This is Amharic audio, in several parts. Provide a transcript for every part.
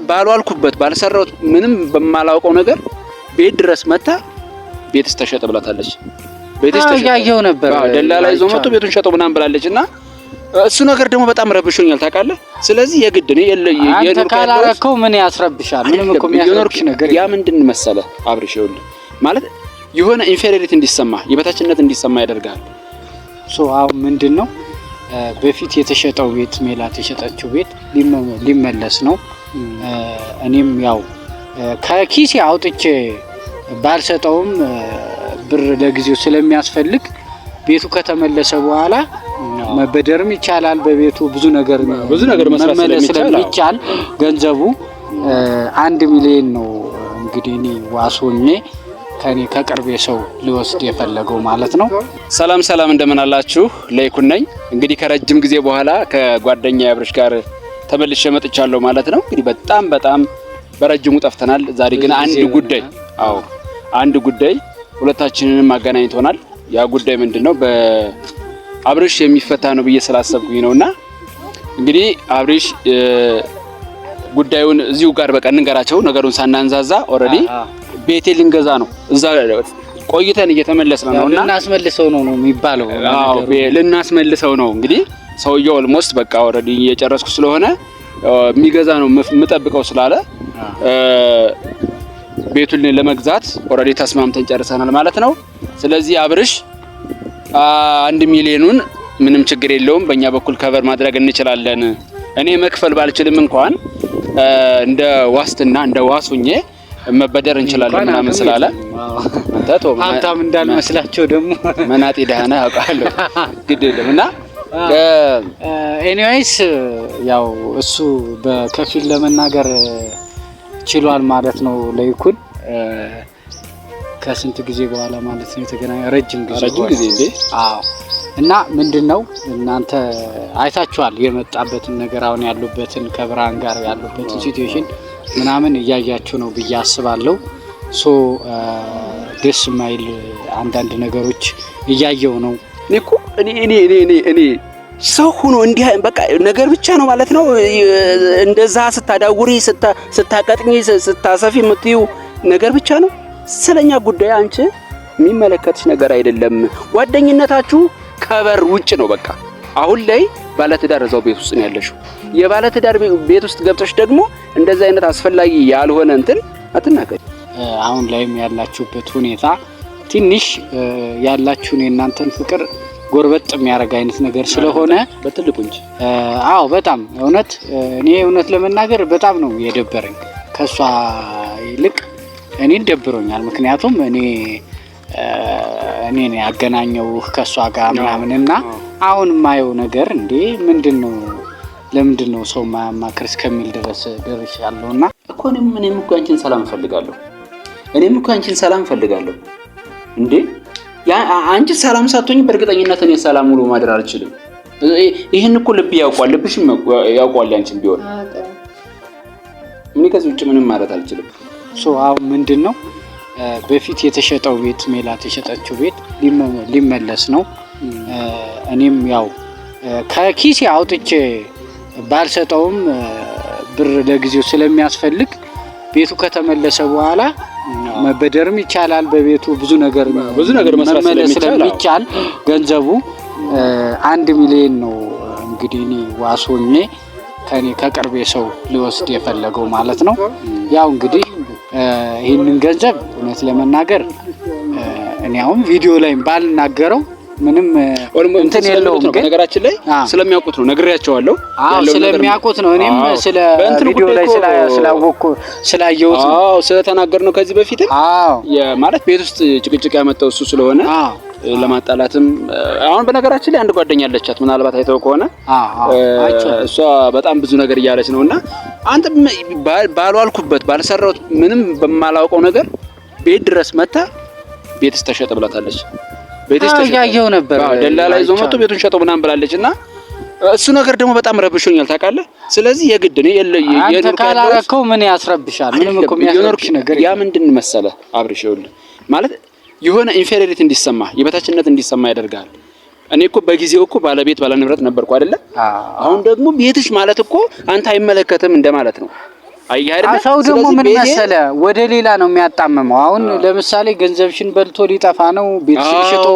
ባልዋልኩበት ባልሰራሁት ምንም በማላውቀው ነገር ቤት ድረስ መታ ቤትስ ተሸጠ ብላታለች። ቤትስ ተሸጠ ያየው ነበር ደላላ ይዞ መጥቶ ቤቱን ሸጠው ምናምን ብላለችና እሱ ነገር ደግሞ በጣም ረብሾኛል ታውቃለህ። ስለዚህ የግድ ነው አንተ ካላረከው ምን ያስረብሻል? ምንም እኮ የሚያስረብሽ ነገር ያ ምንድን መሰለህ አብርሽ ይኸውልህ ማለት የሆነ ኢንፌሪዮሪቲ እንዲሰማ የበታችነት እንዲሰማ ያደርጋል። አሁን ምንድነው በፊት የተሸጠው ቤት ሜላት የሸጠችው ቤት ሊመለስ ነው። እኔም ያው ከኪሴ አውጥቼ ባልሰጠውም ብር ለጊዜው ስለሚያስፈልግ ቤቱ ከተመለሰ በኋላ መበደርም ይቻላል። በቤቱ ብዙ ነገር መስራት ስለሚቻል ገንዘቡ 1 ሚሊዮን ነው። እንግዲህ እኔ ዋሶኜ ከኔ ከቅርቤ ሰው ሊወስድ የፈለገው ማለት ነው። ሰላም እንደምን አላችሁ? ለይኩን ነኝ። እንግዲህ ከረጅም ጊዜ በኋላ ከጓደኛ አብርሽ ጋር ተመልሼ መጥቻለሁ ማለት ነው። እንግዲህ በጣም በረጅሙ ጠፍተናል። ዛሬ ግን አንድ ጉዳይ ሁለታችንንም አገናኝቶናል። ያ ጉዳይ ምንድነው? በአብርሽ የሚፈታ ነው ብዬ ስላሰብኩኝ ነውና እንግዲህ አብርሽ ጉዳዩን እዚሁ ጋር በቃ እንገራቸው ነገሩን ሳናንዛዛ ኦሬዲ ቤቴ ልንገዛ ነው እዛ ቆይተን እየተመለስን ነውና ልናስመልሰው ነው የሚባለው። ልናስመልሰው ነው እንግዲህ ሰውየው ኦልሞስት በቃ ኦሬዲ እየጨረስኩ ስለሆነ የሚገዛ ነው የምጠብቀው ስላለ ቤቱን ለመግዛት ኦሬዲ ተስማምተን ጨርሰናል ማለት ነው። ስለዚህ አብርሽ 1 ሚሊዮኑን ምንም ችግር የለውም በእኛ በኩል ከቨር ማድረግ እንችላለን። እኔ መክፈል ባልችልም እንኳን እንደ ዋስትና እንደ ዋሱኜ መበደር እንችላለን ምናምን ስላለ አንተ ሀብታም እንዳልመስላቸው ደግሞ መናጤ ደህና አውቃለሁ ግድ የለምና ኤኒዌይስ ያው እሱ በከፊል ለመናገር ችሏል ማለት ነው። ለይኩን ከስንት ጊዜ በኋላ ማለት ነው የተገናኘ ረጅም ጊዜ እንዴ? አዎ። እና ምንድነው እናንተ አይታችኋል የመጣበትን ነገር አሁን ያሉበትን ከብራን ጋር ያሉበትን ሲቹዌሽን ምናምን እያያችሁ ነው ብዬ አስባለሁ። ደስ ማይል አንዳንድ ነገሮች እያየው ነው። እኔ ሰው ሆኖ እንዲህ በቃ ነገር ብቻ ነው ማለት ነው። እንደዛ ስታዳውሪ ስታቀጥኝ ስታሰፊ የምትዩ ነገር ብቻ ነው። ስለኛ ጉዳይ አንቺ የሚመለከትሽ ነገር አይደለም። ጓደኝነታችሁ ከበር ውጭ ነው። በቃ አሁን ላይ ባለትዳር እዛው ቤት ውስጥ ነው ያለሽው። የባለትዳር ቤት ውስጥ ገብተሽ ደግሞ እንደዛ አይነት አስፈላጊ ያልሆነ እንትን አትናገሪ። አሁን ላይም ያላችሁበት ሁኔታ ትንሽ ያላችሁን የእናንተን ፍቅር ጎርበጥ የሚያደርግ አይነት ነገር ስለሆነ በትልቁ እንጂ በጣም እኔ እውነት ለመናገር በጣም ነው የደበረኝ። ከሷ ይልቅ እኔ ደብሮኛል። ምክንያቱም እኔ ያገናኘው ከሷ ጋር ምናምንና አሁን ማየው ነገር እንዴ ምንድነው ለምንድነው ሰው ማማክር እስከሚል ድረስ ደርሻለሁና እኮ እኔም እኮ አንቺን ሰላም ፈልጋለሁ እንዴ አንቺ ሰላም ሳትሆኝ በእርግጠኝነት እኔ ሰላም ሙሉ ማድረግ አልችልም። ይሄን እኮ ልብ ያውቋል፣ ልብሽም ያውቋል። አንቺን ቢሆን ምን ከዚህ ውጭ ምንም ማለት አልችልም። አሁን ምንድነው በፊት የተሸጠው ቤት ሜላት የሸጠችው ቤት ሊመለስ ነው። እኔም ያው ከኪሴ አውጥቼ ባልሰጠውም ብር ለጊዜው ስለሚያስፈልግ ቤቱ ከተመለሰ በኋላ መበደርም ይቻላል። በቤቱ ብዙ ነገር መስራት ስለሚቻል ገንዘቡ 1 ሚሊዮን ነው። እንግዲህ እኔ ዋሶኜ ከኔ ከቅርቤ ሰው ሊወስድ የፈለገው ማለት ነው። ያው እንግዲህ ይሄንን ገንዘብ እውነት ለመናገር እኔ አሁን ቪዲዮ ላይ ባልናገረው ምንም እንትን የለውም። ግን ነገራችን ላይ ስለሚያውቁት ነው ነግሬያቸዋለሁ። ስለሚያውቁት ነው። እኔም ስለ ቪዲዮ ላይ ስላወቅኩ ስላየሁት ነው ስለተናገርነው ከዚህ በፊት ማለት ቤት ውስጥ ጭቅጭቅ ያመጣው እሱ ስለሆነ ለማጣላትም አሁን በነገራችን ላይ አንድ ጓደኛ አለቻት ምናልባት አይተው ከሆነ እሷ በጣም ብዙ ነገር እያለች ነውና አንተ ባልዋልኩበት ባልሰራሁት ምንም በማላውቀው ነገር ቤት ድረስ መታ ቤትስ ተሸጠ ብላታለች። ቤትስ ተሸጠ ያየው ነበር ደላላ ይዞ መጥቶ ቤቱን ሸጠው ምናምን ብላለችና እሱ ነገር ደግሞ በጣም ረብሾኛል ታውቃለህ። ስለዚህ የግድ ነው አንተ ካላረከው ምን ያስረብሻል? ምንም እኮ የሚያስረብሽ ነገር ያ ምንድን መሰለህ አብርሽ ይኸውልህ ማለት የሆነ ኢንፌሪዮሪቲ እንዲሰማ የበታችነት እንዲሰማ ያደርጋል። እኔ እኮ በጊዜው እኮ ባለቤት ባለንብረት ነበርኩ አይደለ? አሁን ደግሞ ቤትሽ ማለት እኮ አንተ አይመለከትም እንደማለት ነው። አየህ አይደል? ሰው ደግሞ ምን መሰለ ወደ ሌላ ነው የሚያጣምመው። አሁን ለምሳሌ ገንዘብሽን በልቶ ሊጠፋ ነው፣ ቤትሽን ሽጦ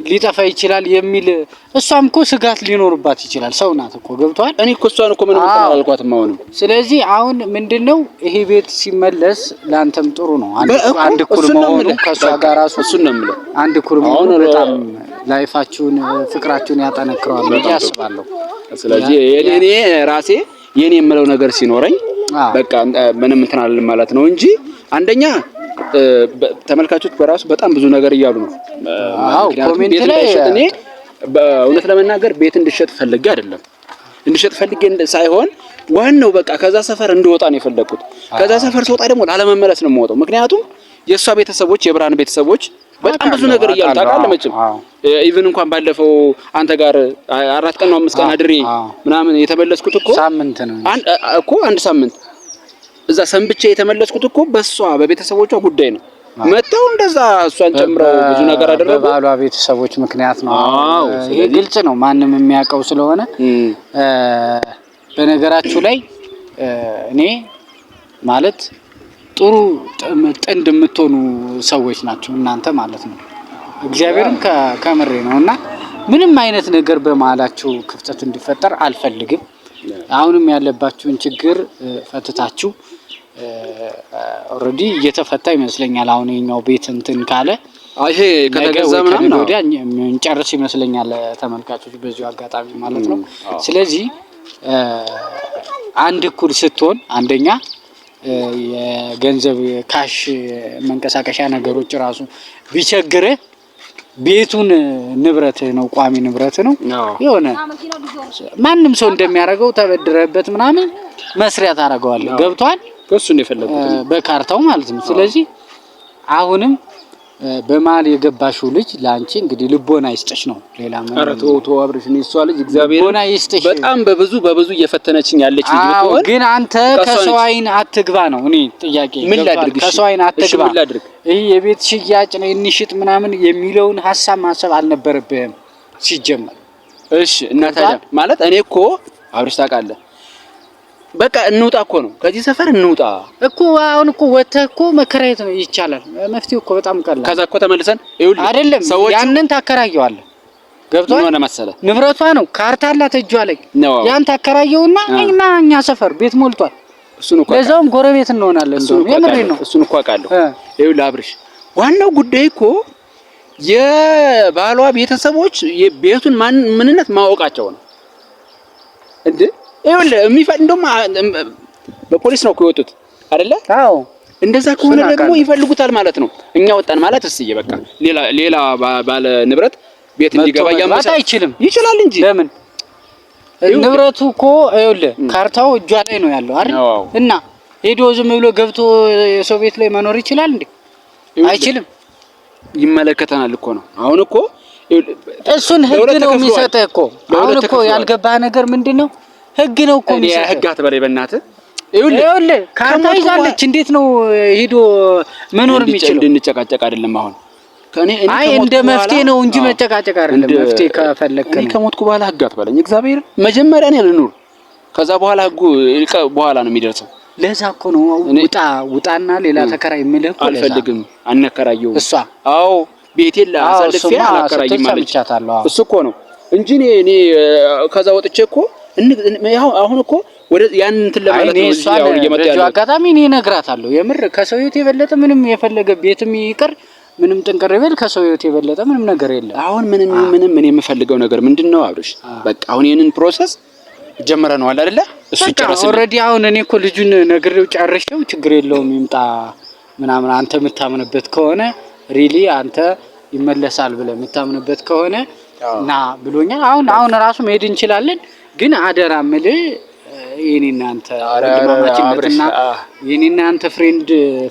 ሊጠፋ ይችላል የሚል እሷም እኮ ስጋት ሊኖርባት ይችላል። ሰው ናት እኮ ገብቷል። እኔ እኮ እሷን እኮ ምንም አላልኳትም። አሁንም ስለዚህ አሁን ምንድነው ይሄ ቤት ሲመለስ ላንተም ጥሩ ነው። አንድ ኩል መሆኑ ከሷ ጋር ራሱ እሱን ነው የምለው። አንድ ኩል መሆኑ በጣም ላይፋችሁን ፍቅራችሁን ያጠነክረዋል ብዬ አስባለሁ። ስለዚህ እኔ ራሴ የኔ የምለው ነገር ሲኖረኝ በቃ ምንም እንትን አልልም ማለት ነው እንጂ አንደኛ ተመልካቾች በራሱ በጣም ብዙ ነገር እያሉ ነው። ኮሜንት ላይ እኔ በእውነት ለመናገር ቤት እንድሸጥ ፈልጌ አይደለም፣ እንድሸጥ ፈልጌ ሳይሆን ዋናው በቃ ከዛ ሰፈር እንድወጣ ነው የፈለኩት። ከዛ ሰፈር ስወጣ ደግሞ ላለመመለስ ነው የምወጣው። ምክንያቱም የእሷ ቤተሰቦች የብርሃን ቤተሰቦች በጣም ብዙ ነገር እያሉ ታውቃለህ። መቼም ኢቭን እንኳን ባለፈው አንተ ጋር 4 ቀን ነው 5 ቀን አድሬ ምናምን የተመለስኩት እኮ ሳምንት ነው እኮ አንድ ሳምንት እዛ ሰንብቼ የተመለስኩት እኮ በሷ በቤተሰቦቿ ጉዳይ ነው። መጣው እንደዛ እሷን ጨምረው ብዙ ነገር አደረጉ። በባሏ ቤተሰቦች ምክንያት ነው። ይሄ ግልጽ ነው፣ ማንም የሚያውቀው ስለሆነ። በነገራችሁ ላይ እኔ ማለት ጥሩ ጥንድ የምትሆኑ ሰዎች ናቸው እናንተ ማለት ነው። እግዚአብሔርም ከምሬ ነውና ምንም አይነት ነገር በመሃላችሁ ክፍተት እንዲፈጠር አልፈልግም። አሁንም ያለባችሁን ችግር ፈትታችሁ ኦሬዲ እየተፈታ ይመስለኛል። አሁን የኛው ቤት እንትን ካለ አይሄ ከተገዛ ምናምን ወዲያ እንጨርስ ይመስለኛል ተመልካቾች በዚሁ አጋጣሚ ማለት ነው። ስለዚህ አንድ እኩል ስትሆን አንደኛ የገንዘብ ካሽ መንቀሳቀሻ ነገሮች ራሱ ቢቸግረ ቤቱን ንብረት ነው፣ ቋሚ ንብረት ነው። የሆነ ማንም ሰው እንደሚያደርገው ተበድረበት ምናምን መስሪያ ታደርገዋለህ። ገብቷል? እሱ ነው የፈለኩት በካርታው ማለት ነው። ስለዚህ አሁንም በማል የገባሽው ልጅ ላንቺ እንግዲህ ልቦና ይስጥሽ ነው። ሌላ ምን አረቶ አብርሽ ነው እሷ ልጅ እግዚአብሔር ልቦና ይስጥሽ። በጣም በብዙ እየፈተነችኝ ያለች ልጅ ነው። ግን አንተ ከሰው አይን አትግባ ነው እኔ ጥያቄ። ምን ላድርግ? ከሰው አይን አትግባ። ይሄ የቤት ሽያጭ ነው እንሽጥ ምናምን የሚለውን ሐሳብ ማሰብ አልነበረብህም ሲጀመር። እሺ እና ታዲያ ማለት እኔ እኮ አብርሽ ታውቃለህ በቃ እንውጣ እኮ ነው ከዚህ ሰፈር እንውጣ እኮ። አሁን እኮ ወተህ እኮ መከራየት ነው ይቻላል። መፍትሄው እኮ በጣም ቀላል። ከዛ እኮ ተመልሰን ይኸውልህ አይደለም ያንን ታከራየዋለህ። ገብቷል? ምን ሆነ መሰለህ ንብረቷ ነው፣ ካርታ አላት እጇ ላይ። ያን ታከራየውና እኛ ሰፈር ቤት ሞልቷል። እሱን እኮ ለዛውም ጎረቤት እንሆናለን። እንደው የምሬን ነው። እሱን እኮ አውቃለሁ። ይኸውልህ አብርሽ ዋናው ጉዳይ እኮ የባሏ ቤተሰቦች የቤቱን ምንነት ማወቃቸው ነው እንዴ? ይኸውልህ እንደውም በፖሊስ ነው እኮ የወጡት አይደለ? አዎ። እንደዛ ከሆነ ደግሞ ይፈልጉታል ማለት ነው። እኛ ወጣን ማለት እስዬ በቃ ሌላ ባለ ንብረት ቤት እንዲገባ ያመጣ አይችልም። ይችላል እንጂ ለምን? ንብረቱ እኮ ይኸውልህ ካርታው እጇ ላይ ነው ያለው አይደል? እና ሄዶ ዝም ብሎ ገብቶ የሰው ቤት ላይ መኖር ይችላል እንዴ? አይችልም። ይመለከተናል እኮ ነው። አሁን እኮ እሱን ህግ ነው የሚሰጠው እኮ። አሁን እኮ ያልገባህ ነገር ምንድነው? ህግ ነው እኮ የሚሰጠው። ህግ አትበለኝ በእናትህ። ይኸውልህ ካርታ ይዛለች። እንዴት ነው ሄዶ መኖር የሚችለው? እንድንጨቃጨቅ አይደለም አሁን አይ እንደ መፍትሄ ነው እንጂ መጨቃጨቅ አይደለም። መፍትሄ ከፈለክ እኔ ከሞትኩ በኋላ ህግ አትበለኝ። እግዚአብሔር መጀመሪያ እኔ ልኑር፣ ከዛ በኋላ ህጉ በኋላ ነው የሚደርሰው። ለዛ እኮ ነው ውጣና ሌላ ተከራይ የምልህ እኮ። አልፈልግም፣ አነከራየው እሷ። አዎ ቤቴን ላሳልፌ አላከራይም ማለት እሱ እኮ ነው እንጂ እኔ ከዛ ወጥቼ እኮ አሁን እኮ ወደ ያን እንትን ለማለት ነው እዚህ ያው እየመጣ ያለው አጋጣሚ እኔ እነግራታለሁ። የምር ከሰው ህይወት የበለጠ ምንም የፈለገ ቤትም ይቅር ምንም ጥንቅር ይበል ከሰው ህይወት የበለጠ ምንም ነገር የለም። አሁን ምንም እኔ የምፈልገው ነገር ምንድነው አብርሽ? በቃ አሁን ይሄንን ፕሮሰስ ጀምረናል አይደለ? እሱ ጨረሰ ኦልሬዲ። አሁን እኔ እኮ ልጁን ነግሬው ጨርሼው ችግር የለውም ይምጣ ምናምን አንተ የምታምንበት ከሆነ ሪሊ አንተ ይመለሳል ብለህ የምታምንበት ከሆነ ና ብሎኛል። አሁን ራሱ መሄድ እንችላለን። ግን አደራ ምልህ የኔና አንተ ወንድማማችነትና የኔና አንተ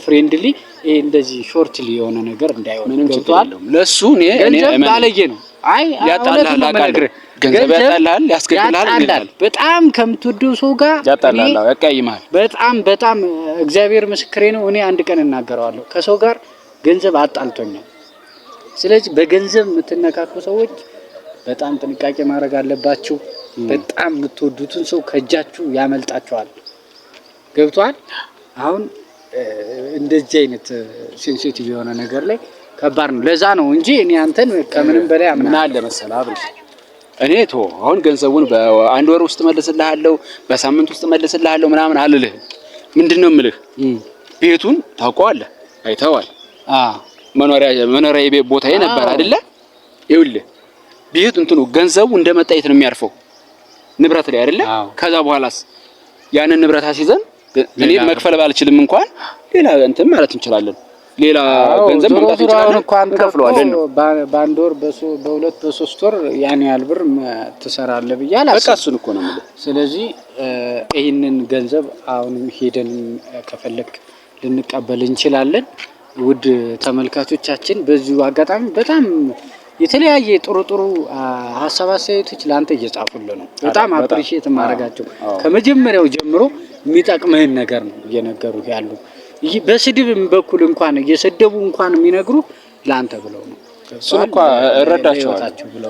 ፍሬንድሊ ይሄ እንደዚህ ሾርትሊ የሆነ ነገር እንዳይሆን ገብቷል። ለሱ እኔ ባለጌ ነው። አይ ያጣላል፣ ገንዘብ ያጣላል፣ ያስገድላል። በጣም ከምትወደው ሰው ጋር ያጣላል፣ ያቀይማል። በጣም እግዚአብሔር ምስክሬ ነው። እኔ አንድ ቀን እናገረዋለሁ ከሰው ጋር ገንዘብ አጣልቶኛል። ስለዚህ በገንዘብ የምትነካኩ ሰዎች በጣም ጥንቃቄ ማድረግ አለባችሁ። በጣም የምትወዱትን ሰው ከእጃችሁ ያመልጣችኋል። ገብቷል። አሁን እንደዚህ አይነት ሴንሲቲቭ የሆነ ነገር ላይ ከባድ ነው። ለዛ ነው እንጂ እኔ አንተን ከምንም በላይ ምን አለ መሰለህ አብርሽ፣ እኔ አሁን ገንዘቡን በአንድ ወር ውስጥ መልስልሃለሁ፣ በሳምንት ውስጥ መልስልሃለሁ ምናምን አልልህ። ምንድነው የምልህ ቤቱን ታውቀዋለህ፣ አይተዋል። መኖሪያ የቤት ቦታዬ ነበር አይደለ? ይኸውልህ ቤቱ እንትኑ ገንዘቡ እንደመጣ የት ነው የሚያርፈው? ንብረት ላይ አይደለ? ከዛ በኋላስ ያንን ንብረት አስይዘን እኔ መክፈል ባልችልም እንኳን ሌላ እንትን ማለት እንችላለን። ሌላ ገንዘብ ማምጣት እንችላለን፣ እንከፍለዋለን ነው። በአንድ ወር በሁለት በሶስት ወር ያን ያህል ብር ትሰራለህ ብዬ አላስብም። በቃ እሱን እኮ ነው የምልህ። ስለዚህ ይህንን ገንዘብ አሁንም ሄደን ከፈለክ ልንቀበል እንችላለን። ውድ ተመልካቾቻችን በዚሁ አጋጣሚ በጣም የተለያየ ጥሩ ሀሳብ አስተያየቶች ላንተ እየጻፉልህ ነው። በጣም አፕሪሺየት ማድረጋቸው ከመጀመሪያው ጀምሮ የሚጠቅምህን ነገር ነው እየነገሩህ ያሉ። ይህ በስድብም በኩል እንኳን እየሰደቡ እንኳን የሚነግሩ ላንተ ብለው ነው። እሱን እኮ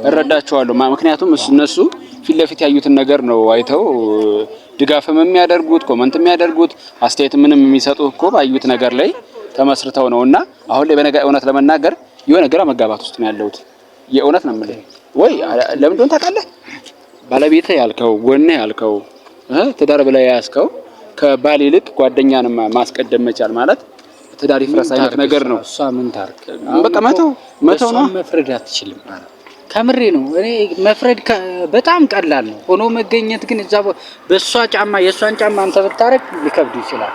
እረዳቸዋለሁ። ምክንያቱም እነሱ ፊት ለፊት ያዩትን ነገር ነው አይተው ድጋፍም የሚያደርጉት ኮመንት የሚያደርጉት አስተያየት ምንም የሚሰጡት እኮ ባዩት ነገር ላይ ተመስርተው ነውና አሁን ላይ እውነት ለመናገር የሆነ ግራ መጋባት ውስጥ ነው ያለሁት። የእውነት ነው የምልህ። ወይ ለምን እንደሆነ ታውቃለህ? ባለቤትህ ያልከው ጎንህ ያልከው ትዳር ብለህ ያዝከው ከባል ይልቅ ጓደኛን ማስቀደም መቻል ማለት ትዳር ይፍረስ አይነት ነገር ነው። እሷ ምን ታርክ? በቃ መተው ነው። መፍረድ አትችልም። ከምሬ ነው። እኔ መፍረድ በጣም ቀላል ነው። ሆኖ መገኘት ግን እዛ በእሷ ጫማ የእሷን ጫማ አንተ ብታረግ ሊከብድ ይችላል።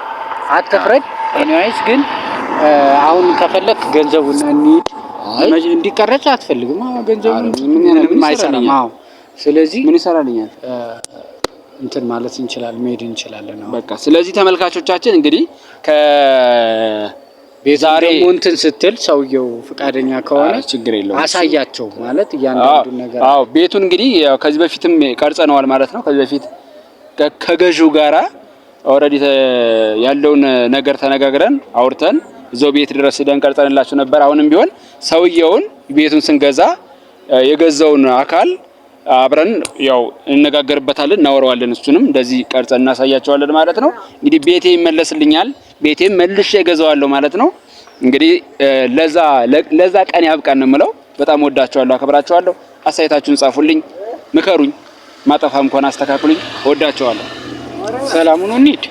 አትፍረድ። ኤኒዌይስ ግን አሁን ከፈለክ ገንዘቡን እንዲቀረጽ አትፈልግም። ገንዘቡን ምንም አይሰራም። ስለዚህ ምን ይሰራልኛል እንትን ማለት እንችላለን፣ መሄድ እንችላለን። በቃ ስለዚህ ተመልካቾቻችን እንግዲህ ዛሬ እንትን ስትል ሰውየው ፍቃደኛ ከሆነ ችግር የለውም አሳያቸው ማለት እያንዳንዱ ነገር። ቤቱን እንግዲህ ከዚህ በፊትም ቀርጸነዋል ማለት ነው። ከዚህ በፊት ከገዢው ጋራ ኦሬዲ ያለውን ነገር ተነጋግረን አውርተን እዛው ቤት ድረስ ሄደን ቀርጸንላችሁ ነበር። አሁንም ቢሆን ሰውየውን ቤቱን ስንገዛ የገዛውን አካል አብረን ያው እንነጋገርበታለን፣ እናወራዋለን። እሱንም እንደዚህ ቀርጸን እናሳያቸዋለን ማለት ነው። እንግዲህ ቤቴ ይመለስልኛል፣ ቤቴ መልሼ እገዛዋለሁ ማለት ነው። እንግዲህ ለዛ ቀን ያብቃን ነው የምለው። በጣም ወዳቸዋለሁ፣ አከብራቸዋለሁ። አስተያየታችሁን ጻፉልኝ፣ ምከሩኝ፣ ማጠፋም እንኳን አስተካክሉኝ። ወዳቸዋለሁ። ሰላሙን እንሂድ።